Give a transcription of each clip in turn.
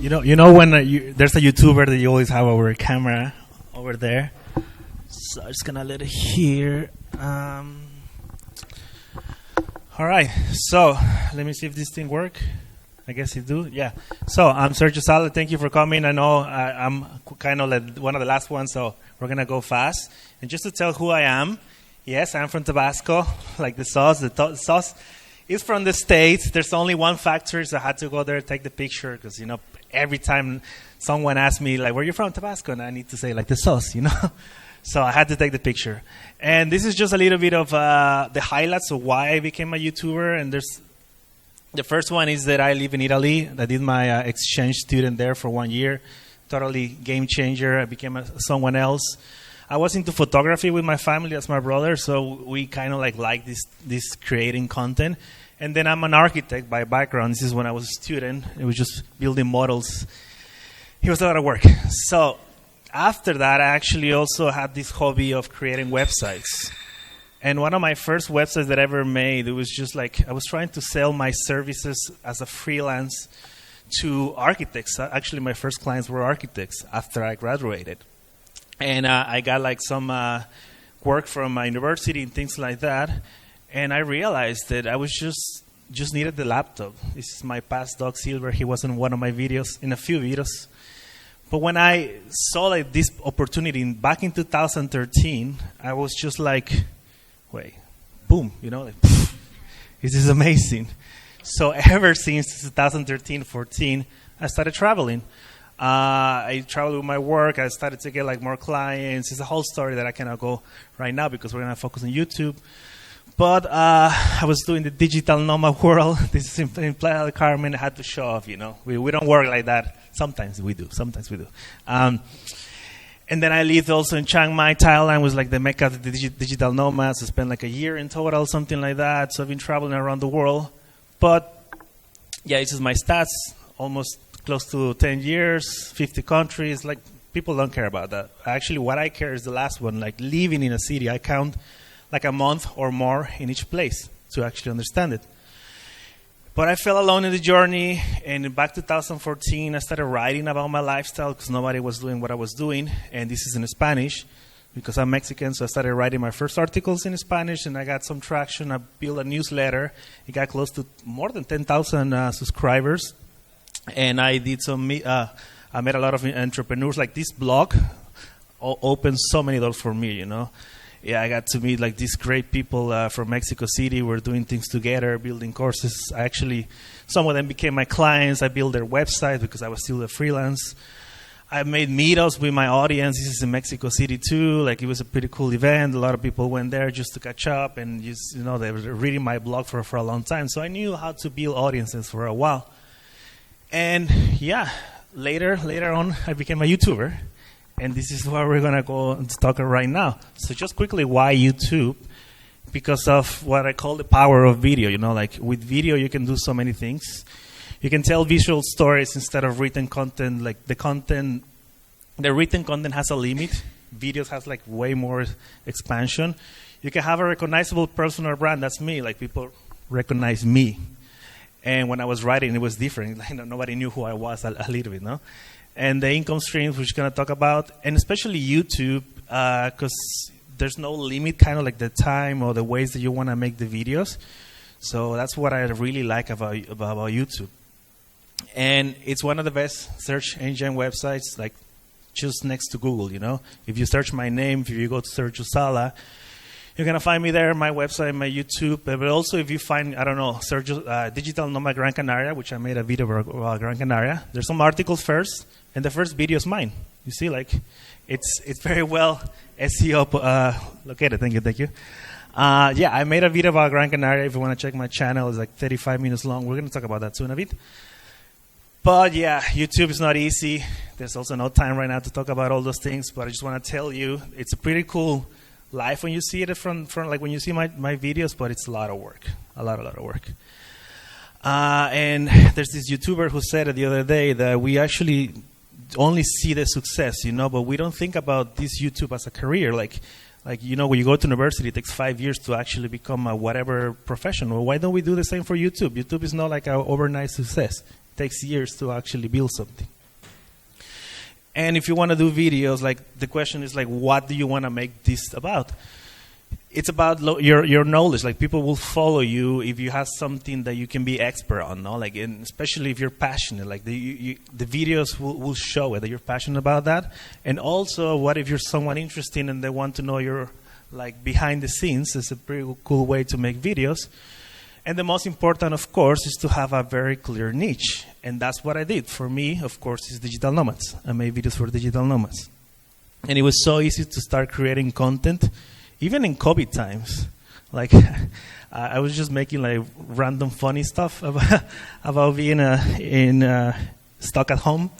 You know when there's a YouTuber that you always have over a camera over there. So I'm just gonna let it here. All right. So let me see if this thing work. I guess it do. Yeah. So I'm Sergio Sala. Thank you for coming. I know I'm kind of like one of the last ones, so we're gonna go fast. And just to tell who I am, yes, I'm from Tabasco. Like the sauce, the sauce is from the States. There's only one factory, so I had to go there, take the picture, because every time someone asks me like, "Where are you from?" Tabasco, and I need to say like the sauce, So I had to take the picture. And this is just a little bit of the highlights of why I became a YouTuber. And the first one is that I live in Italy. I did my exchange student there for 1 year. Totally game changer. I became someone else. I was into photography with my family as my brother, so we kind of like this creating content. And then I'm an architect by background. This is when I was a student. It was just building models. It was a lot of work. So after that, I actually also had this hobby of creating websites. And one of my first websites that I ever made, it was just like I was trying to sell my services as a freelance to architects. Actually, my first clients were architects after I graduated. And I got like some work from my university and things like that. And I realized that I was just needed the laptop. This is my past dog, Silver. He was in one of my videos, in a few videos. But when I saw like this opportunity back in 2013, I was just like, wait, boom, this is amazing. So ever since 2013, 14, I started traveling. I traveled with my work. I started to get like more clients. It's a whole story that I cannot go right now because we're going to focus on YouTube. But I was doing the digital nomad world. This is in Playa del Carmen. I had to show off, We don't work like that. Sometimes we do. And then I lived also in Chiang Mai, Thailand. Was like the mecca of the digital nomads. I spent like a year in total, something like that. So I've been traveling around the world. But yeah, this is my stats. Almost close to 10 years, 50 countries. Like people don't care about that. Actually, what I care is the last one. Like living in a city, I count like a month or more in each place to actually understand it. But I fell alone in the journey, and back 2014, I started writing about my lifestyle because nobody was doing what I was doing, and this is in Spanish because I'm Mexican, so I started writing my first articles in Spanish, and I got some traction. I built a newsletter. It got close to more than 10,000 subscribers, and I did I met a lot of entrepreneurs. Like this blog opened so many doors for me, Yeah, I got to meet like these great people from Mexico City. We're doing things together, building courses. Some of them became my clients. I built their website because I was still a freelance. I made meetups with my audience. This is in Mexico City too. Like it was a pretty cool event. A lot of people went there just to catch up, and they were reading my blog for a long time. So I knew how to build audiences for a while. And yeah, later on, I became a YouTuber. And this is where we're going to go and talk right now. So just quickly, why YouTube? Because of what I call the power of video. Like with video, you can do so many things. You can tell visual stories instead of written content. Like the written content has a limit. Videos has like way more expansion. You can have a recognizable personal brand. That's me. Like people recognize me. And when I was writing, it was different. Like, nobody knew who I was a little bit, no? And the income streams, which we're going to talk about, and especially YouTube, because there's no limit, kind of like the time or the ways that you want to make the videos. So that's what I really like about YouTube. And it's one of the best search engine websites, like just next to Google, If you search my name, if you go to Sergio Sala, you're going to find me there, my website, my YouTube. But also if you find, Sergio, Digital Nomad Gran Canaria, which I made a video about Gran Canaria. There's some articles first. And the first video is mine. You see, like, it's very well SEO located. Thank you. Yeah, I made a video about Gran Canaria. If you want to check my channel, it's like 35 minutes long. We're going to talk about that soon a bit. But yeah, YouTube is not easy. There's also no time right now to talk about all those things. But I just want to tell you, it's a pretty cool life when you see it from like when you see my videos. But it's a lot of work, a lot of work. And there's this YouTuber who said it the other day that we actually only see the success, but we don't think about this YouTube as a career. Like when you go to university, it takes 5 years to actually become a whatever professional. Why don't we do the same for YouTube? YouTube is not like an overnight success. It takes years to actually build something. And if you want to do videos, like the question is like, what do you want to make this about? It's about your knowledge. Like people will follow you if you have something that you can be expert on, no? Like, and especially if you're passionate. Like the videos will show whether you're passionate about that. And also, what if you're someone interesting and they want to know your like behind the scenes? It's a pretty cool way to make videos. And the most important, of course, is to have a very clear niche. And that's what I did. For me, of course, is digital nomads. I made videos for digital nomads. And it was so easy to start creating content, even in COVID times. Like, I was just making like random funny stuff about being stuck at home.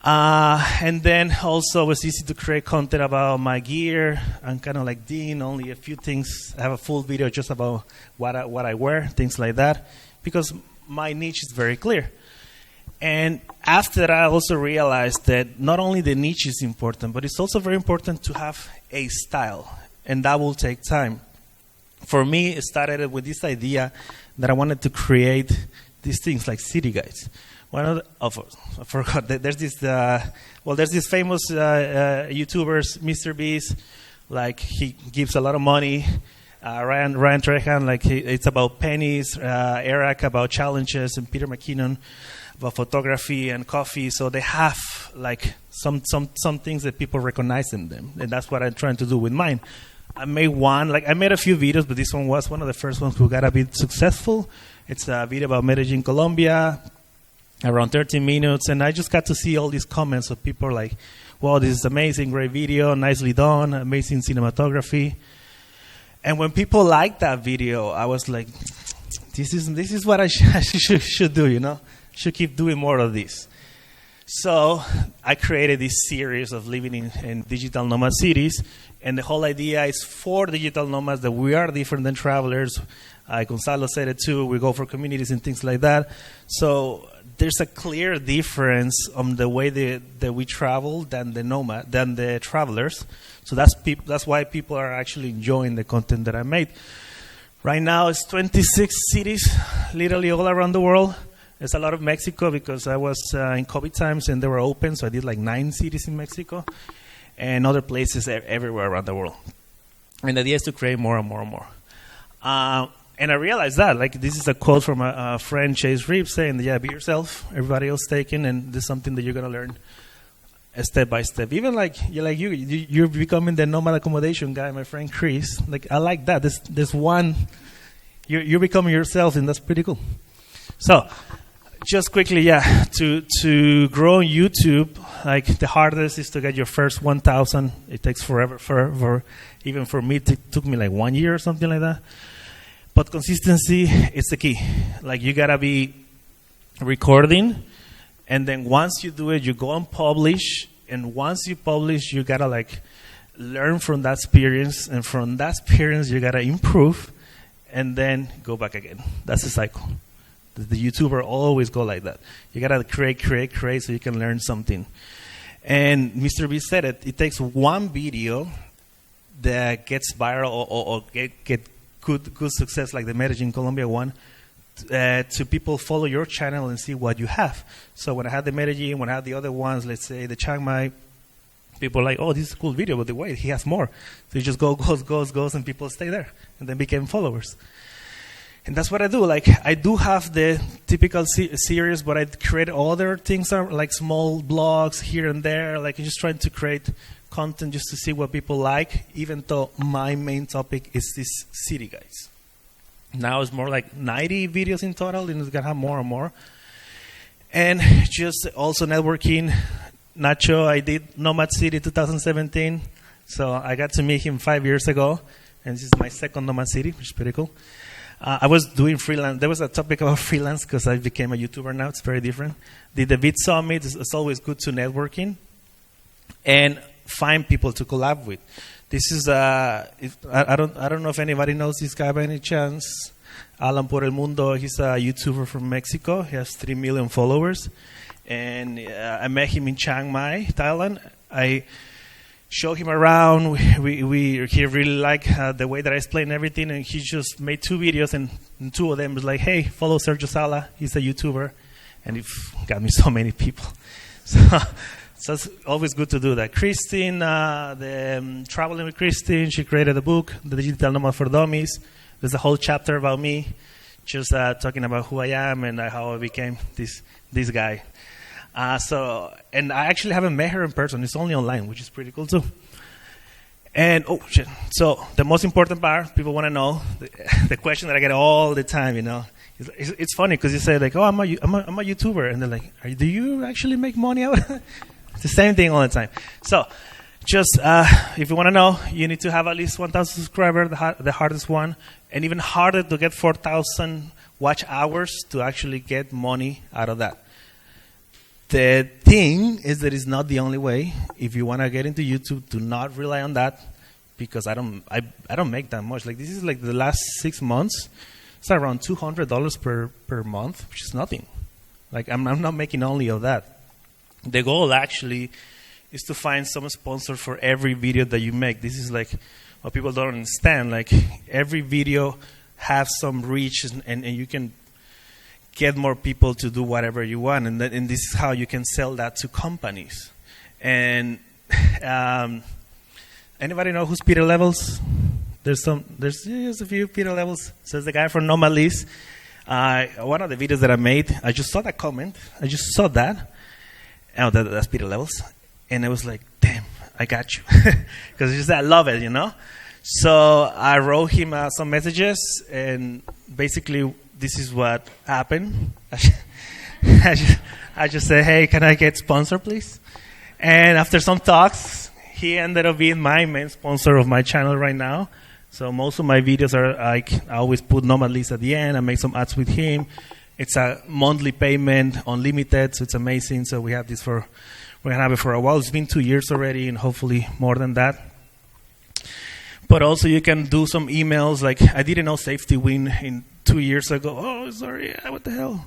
And then also it was easy to create content about my gear. I'm kind of like Dean, only a few things. I have a full video just about what I wear, things like that, because my niche is very clear. And after that, I also realized that not only the niche is important, but it's also very important to have a style, and that will take time. For me, it started with this idea that I wanted to create these things like city guides. One of I forgot. There's this famous YouTuber, Mr. Beast. Like he gives a lot of money. Ryan Trehan, like it's about pennies. Eric about challenges, and Peter McKinnon about photography and coffee. So they have like some things that people recognize in them, and that's what I'm trying to do with mine. I made a few videos, but this one was one of the first ones who got a bit successful. It's a video about Medellin, Colombia. Around 13 minutes, and I just got to see all these comments of people like, wow, this is amazing, great video, nicely done, amazing cinematography. And when people liked that video, I was like, this is what I should do, you know? Should keep doing more of this. So I created this series of living in digital nomad cities, and the whole idea is for digital nomads that we are different than travelers. Gonzalo said it too, we go for communities and things like that. So there's a clear difference on the way that we travel than the travelers. So that's why people are actually enjoying the content that I made. Right now, it's 26 cities, literally all around the world. There's a lot of Mexico because I was in COVID times and they were open, so I did like 9 cities in Mexico and other places everywhere around the world. And the idea is to create more and more and more. And I realized that, like, this is a quote from a friend, Chase Reeves, saying, yeah, be yourself, everybody else taken, and this is something that you're going to learn step by step. Even like you're becoming the nomad accommodation guy, my friend Chris. Like, I like that. There's one, you're becoming yourself, and that's pretty cool. So, just quickly, to grow on YouTube, like, the hardest is to get your first 1,000. It takes forever. Even for me, it took me like 1 year or something like that. But consistency is the key. Like, you gotta be recording, and then once you do it, you go and publish. And once you publish, you gotta like learn from that experience, and from that experience, you gotta improve, and then go back again. That's the cycle. The YouTuber always go like that. You gotta create, so you can learn something. And Mr. B said it. It takes one video that gets viral or get good success, like the Medellin, Colombia one, to people follow your channel and see what you have. So when I had the Medellin, when I had the other ones, let's say the Chiang Mai, people are like, oh, this is a cool video, but wait, he has more. So you just goes, and people stay there, and then became followers. And that's what I do. Like, I do have the typical series, but I create other things, like small blogs here and there. Like, I'm just trying to create content just to see what people like, even though my main topic is this city guides. Now it's more like 90 videos in total, and it's going to have more and more. And just also networking. Nacho, I did Nomad City 2017. So I got to meet him 5 years ago, and this is my second Nomad City, which is pretty cool. I was doing freelance. There was a topic about freelance because I became a YouTuber now. It's very different. Did the Vid Summit. It's always good to networking and find people to collab with. This is I don't know if anybody knows this guy by any chance. Alan Por El Mundo. He's a YouTuber from Mexico. He has 3 million followers, and I met him in Chiang Mai, Thailand. I showed him around. He really liked the way that I explained everything, and he just made 2 videos, and 2 of them was like, hey, follow Sergio Sala. He's a YouTuber, and it got me so many people. So it's always good to do that. Christine, Traveling with Christine, she created a book, The Digital Nomad for Dummies. There's a whole chapter about me, just talking about who I am and how I became this guy. And I actually haven't met her in person. It's only online, which is pretty cool too. And, oh, shit. So the most important part, people want to know, the question that I get all the time, it's funny because you say, like, oh, I'm a YouTuber. And they're like, do you actually make money out of it? It's the same thing all the time. So just if you want to know, you need to have at least 1,000 subscribers, the hardest one, and even harder to get 4,000 watch hours to actually get money out of that. The thing is that it's not the only way. If you want to get into YouTube, do not rely on that, because I don't make that much. Like, this is like the last 6 months. It's around $200 per month, which is nothing. Like, I'm not making only of that. The goal actually is to find some sponsor for every video that you make. This is like what people don't understand. Like, every video has some reach, and you can get more people to do whatever you want, and this is how you can sell that to companies. And anybody know who's Peter Levels? There's a few Peter Levels. Says the guy from Nomad. One of the videos that I made, I just saw that comment. I just saw that. Oh, that's Peter Levels. And I was like, damn, I got you. Because I love it, So I wrote him some messages, and basically this is what happened. I just said, hey, can I get sponsor, please? And after some talks, he ended up being my main sponsor of my channel right now. So most of my videos are like, I always put Nomad at the end. I make some ads with him. It's a monthly payment, unlimited, so it's amazing. So we have this we're going to have it for a while. It's been 2 years already, and hopefully more than that. But also you can do some emails. Like, I didn't know Safety Win in 2 years ago. Oh, sorry, what the hell?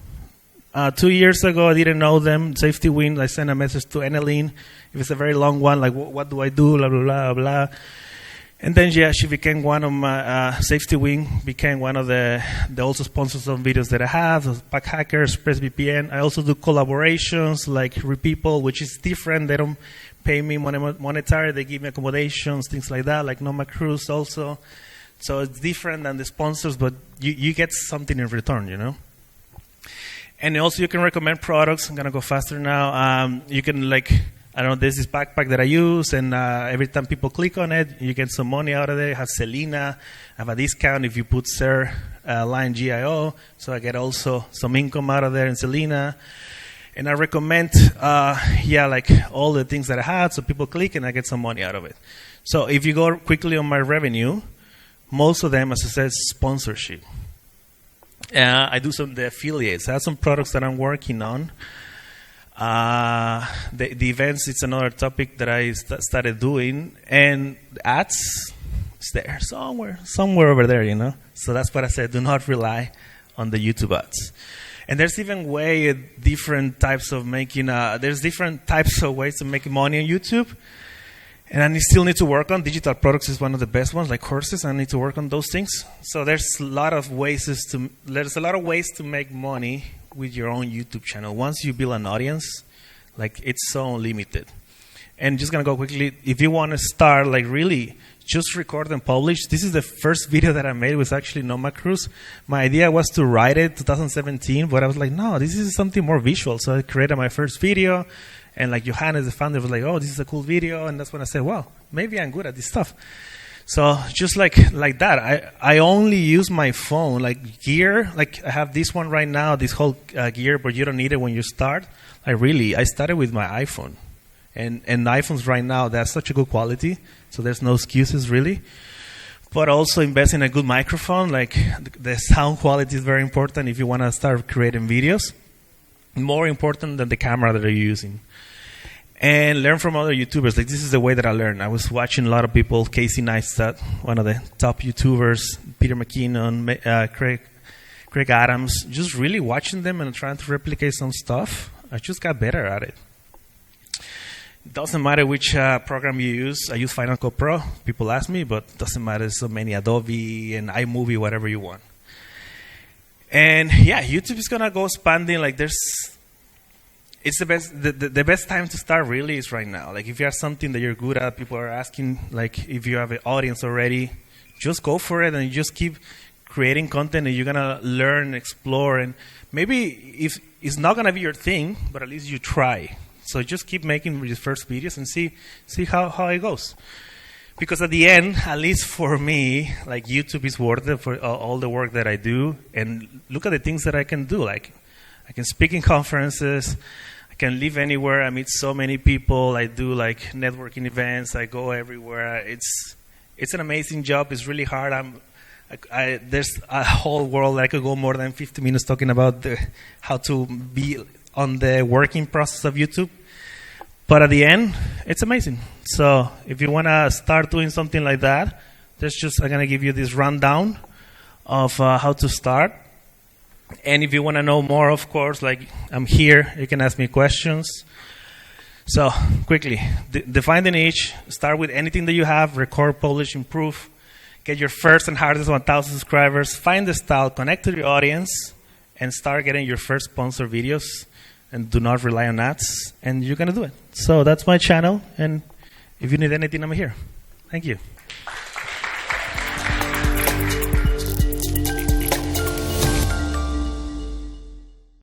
2 years ago, I didn't know them, Safety Win. I sent a message to Eneline. If it's a very long one, like, what do I do, blah, blah, blah, blah. And then, she became one of my, Safety Wing became one of the also sponsors of videos that I have, Pack Hackers, ExpressVPN. I also do collaborations, like Repeople, which is different. They don't pay me monetary. They give me accommodations, things like that, like Nomad Cruise also. So it's different than the sponsors, but you get something in return, And also you can recommend products. I'm going to go faster now. You can, like, I don't know, there's this backpack that I use, and every time people click on it, you get some money out of it. I have Selena. I have a discount if you put Sir line GIO, so I get also some income out of there in Selena. And I recommend, like all the things that I have, so people click and I get some money out of it. So if you go quickly on my revenue, most of them, as I said, sponsorship. I do the affiliates. I have some products that I'm working on. The events, it's another topic that I started doing. And ads, it's there somewhere over there, So that's what I said, do not rely on the YouTube ads. And there's even different types of making, there's different types of ways to make money on YouTube. And I still need to work on digital products is one of the best ones, like courses. I need to work on those things. So there's a lot of ways to make money with your own YouTube channel. Once you build an audience, like, it's so limited. And just gonna go quickly, if you want to start, like, really just record and publish. This is the first video that I made. It was actually Nomad Cruise. My idea was to write it 2017, but I was like, no, this is something more visual. So I created my first video. And like Johannes, the founder, was like, oh, this is a cool video. And that's when I said, well, maybe I'm good at this stuff. So just like that, I only use my phone, like gear. Like, I have this one right now, this whole gear, but you don't need it when you start. I started with my iPhone. And iPhones right now, they're such a good quality. So there's no excuses, really. But also invest in a good microphone. Like, the sound quality is very important if you want to start creating videos. More important than the camera that you're using. And learn from other YouTubers. Like, this is the way that I learned. I was watching a lot of people, Casey Neistat, one of the top YouTubers, Peter McKinnon, Craig Adams, just really watching them and trying to replicate some stuff. I just got better at it. Doesn't matter which program you use. I use Final Cut Pro. People ask me, but doesn't matter. So many Adobe and iMovie, whatever you want. And yeah, YouTube is gonna go expanding. Like, it's the best. The best time to start really is right now. Like if you have something that you're good at, people are asking. Like if you have an audience already, just go for it and you just keep creating content, and you're gonna learn, explore, and maybe if it's not gonna be your thing, but at least you try. So just keep making your first videos and see how it goes. Because at the end, at least for me, like YouTube is worth it for all the work that I do. And look at the things that I can do. Like I can speak in conferences. I can live anywhere. I meet so many people. I do like networking events. I go everywhere. It's an amazing job. It's really hard. There's a whole world. I could go more than 50 minutes talking about how to be on the working process of YouTube. But at the end, it's amazing. So if you want to start doing something like that, I'm going to give you this rundown of how to start. And if you want to know more, of course, like I'm here, you can ask me questions. So quickly, define the niche, start with anything that you have, record, publish, improve, get your first and hardest 1,000 subscribers, find the style, connect to your audience, and start getting your first sponsor videos. And do not rely on ads, and you're going to do it. So that's my channel, and if you need anything, I'm here. Thank you.